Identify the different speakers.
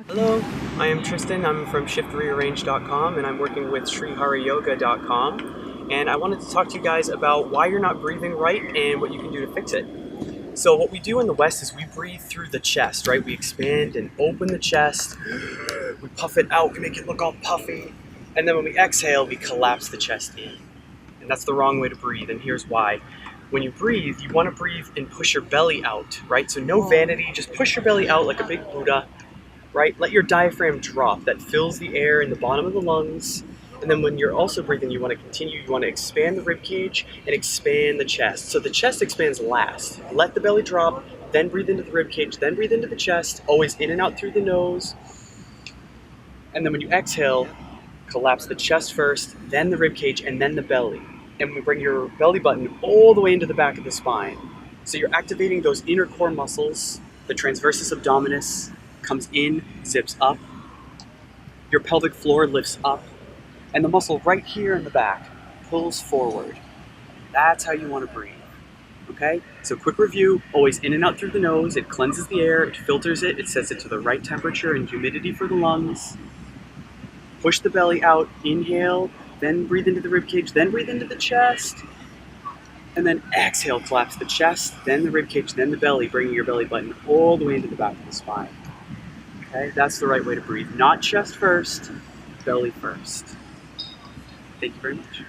Speaker 1: Hello, I am Tristan. I'm from shiftrearrange.com and I'm working with srihariyoga.com, and I wanted to talk to you guys about why you're not breathing right and what you can do to fix it. So what we do in the West is we breathe through the chest, right? We expand and open the chest, we puff it out, we make it look all puffy, and then when we exhale, we collapse the chest in. And that's the wrong way to breathe, and here's why. When you breathe, you want to breathe and push your belly out, right? So no vanity, just push your belly out like a big Buddha, right? Let your diaphragm drop. That fills the air in the bottom of the lungs. And then when you're also breathing, you want to continue, you want to expand the rib cage and expand the chest. So the chest expands last. Let the belly drop, then breathe into the rib cage, then breathe into the chest, always in and out through the nose. And then when you exhale, collapse the chest first, then the rib cage, and then the belly. And we bring your belly button all the way into the back of the spine. So you're activating those inner core muscles. The transversus abdominis comes in, zips up. Your pelvic floor lifts up. And the muscle right here in the back pulls forward. That's how you want to breathe. Okay? So quick review, always in and out through the nose. It cleanses the air, it filters it, it sets it to the right temperature and humidity for the lungs. Push the belly out, inhale, then breathe into the rib cage, then breathe into the chest. And then exhale, collapse the chest, then the rib cage, then the belly, bringing your belly button all the way into the back of the spine. Okay, that's the right way to breathe. Not chest first, belly first. Thank you very much.